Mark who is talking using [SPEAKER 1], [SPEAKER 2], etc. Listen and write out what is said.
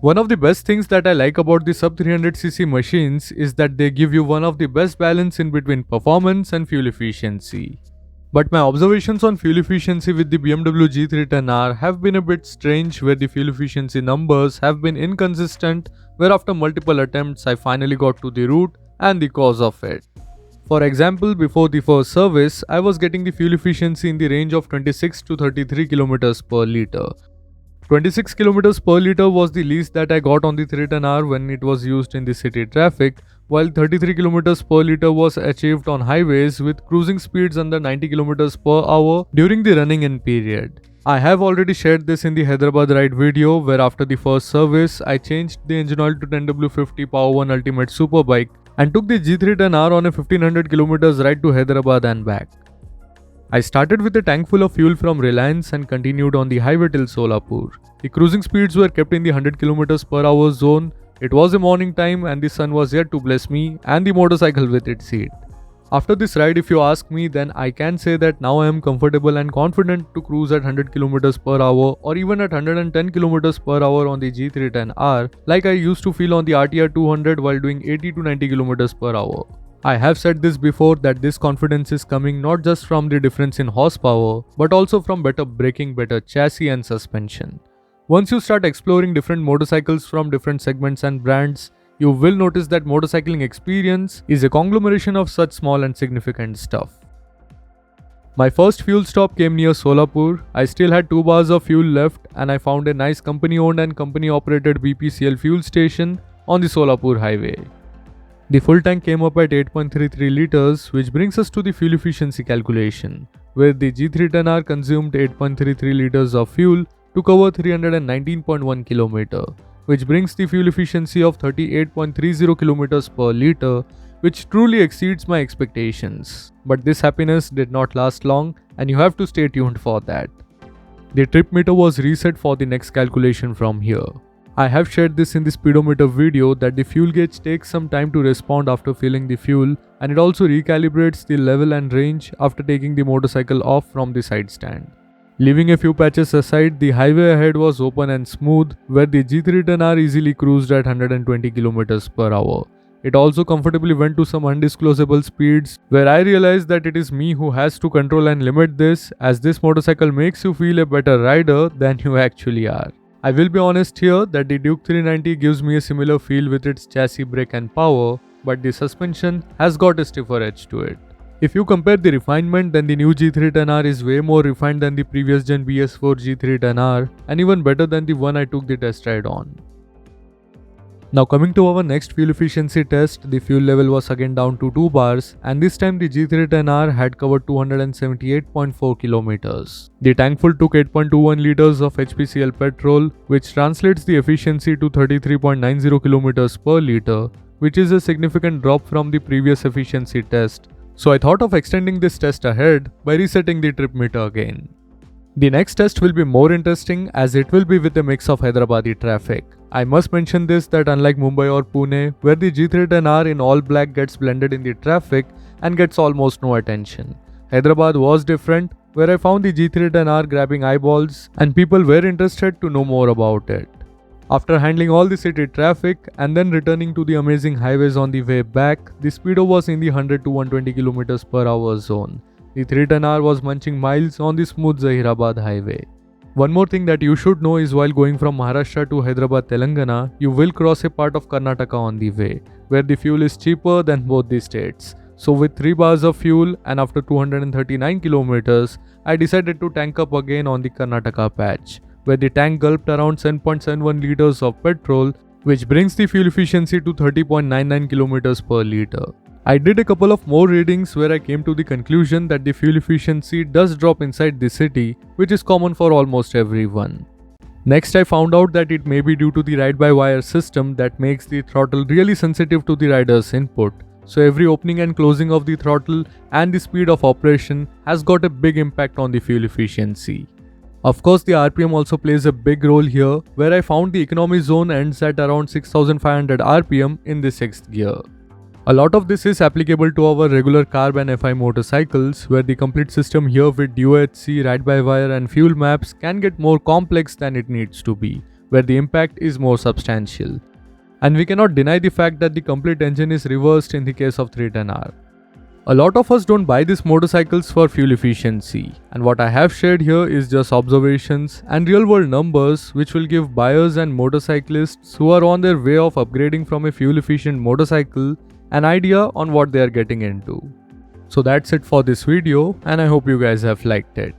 [SPEAKER 1] One of the best things that I like about the sub 300cc machines is that they give you one of the best balance in between performance and fuel efficiency. But my observations on fuel efficiency with the BMW G310R have been a bit strange, where the fuel efficiency numbers have been inconsistent, where after multiple attempts I finally got to the root and the cause of it. For example, before the first service, I was getting the fuel efficiency in the range of 26 to 33 km per liter. 26 km per liter was the least that I got on the 310R when it was used in the city traffic, while 33 km per liter was achieved on highways with cruising speeds under 90 km per hour during the running-in period. I have already shared this in the Hyderabad ride video, where after the first service, I changed the engine oil to 10W50 Power 1 Ultimate Superbike and took the G310R on a 1500 km ride to Hyderabad and back. I started with a tank full of fuel from Reliance and continued on the highway till Solapur. The cruising speeds were kept in the 100 km per hour zone. It was a morning time and the sun was yet to bless me and the motorcycle with its seat. After this ride, if you ask me, then I can say that now I am comfortable and confident to cruise at 100 km per hour or even at 110 km per hour on the G310R, like I used to feel on the RTR 200 while doing 80 to 90 km per hour. I have said this before that this confidence is coming not just from the difference in horsepower, but also from better braking, better chassis and suspension. Once you start exploring different motorcycles from different segments and brands, you will notice that motorcycling experience is a conglomeration of such small and significant stuff. My first fuel stop came near Solapur. I still had 2 bars of fuel left and I found a nice company owned and company operated BPCL fuel station on the Solapur highway. The full tank came up at 8.33 liters, which brings us to the fuel efficiency calculation, where the G310R consumed 8.33 liters of fuel to cover 319.1 km, which brings the fuel efficiency of 38.30 km per liter, which truly exceeds my expectations. But this happiness did not last long and you have to stay tuned for that. The trip meter was reset for the next calculation from here. I have shared this in the speedometer video that the fuel gauge takes some time to respond after filling the fuel, and it also recalibrates the level and range after taking the motorcycle off from the side stand. Leaving a few patches aside, the highway ahead was open and smooth, where the G310R easily cruised at 120 km per hour. It also comfortably went to some undisclosable speeds, where I realized that it is me who has to control and limit this, as this motorcycle makes you feel a better rider than you actually are. I will be honest here that the Duke 390 gives me a similar feel with its chassis, brake and power, but the suspension has got a stiffer edge to it. If you compare the refinement, then the new G310R is way more refined than the previous gen BS4 G310R and even better than the one I took the test ride on. Now coming to our next fuel efficiency test, the fuel level was again down to 2 bars and this time the G310R had covered 278.4 kilometers. The tank full took 8.21 liters of HPCL petrol, which translates the efficiency to 33.90 kilometers per liter, which is a significant drop from the previous efficiency test. So I thought of extending this test ahead by resetting the trip meter again. The next test will be more interesting as it will be with a mix of Hyderabadi traffic. I must mention this that unlike Mumbai or Pune, where the G310R in all black gets blended in the traffic and gets almost no attention, Hyderabad was different, where I found the G310R grabbing eyeballs and people were interested to know more about it. After handling all the city traffic and then returning to the amazing highways on the way back, the speedo was in the 100 to 120 km per hour zone. The 310R was munching miles on the smooth Zahirabad highway. One more thing that you should know is while going from Maharashtra to Hyderabad, Telangana, you will cross a part of Karnataka on the way, where the fuel is cheaper than both the states. So with 3 bars of fuel and after 239 kilometers, I decided to tank up again on the Karnataka patch, where the tank gulped around 7.71 liters of petrol, which brings the fuel efficiency to 30.99 kilometers per liter. I did a couple of more readings where I came to the conclusion that the fuel efficiency does drop inside the city, which is common for almost everyone. Next, I found out that it may be due to the ride-by-wire system that makes the throttle really sensitive to the rider's input. So every opening and closing of the throttle and the speed of operation has got a big impact on the fuel efficiency. Of course, the RPM also plays a big role here, where I found the economy zone ends at around 6500 RPM in the 6th gear. A lot of this is applicable to our regular carb and FI motorcycles, where the complete system here with DOHC, ride-by-wire and fuel maps can get more complex than it needs to be. where the impact is more substantial. And we cannot deny the fact that the complete engine is reversed in the case of 310R. A lot of us don't buy these motorcycles for fuel efficiency, and what I have shared here is just observations and real world numbers which will give buyers and motorcyclists who are on their way of upgrading from a fuel efficient motorcycle an idea on what they are getting into. So that's it for this video, and I hope you guys have liked it.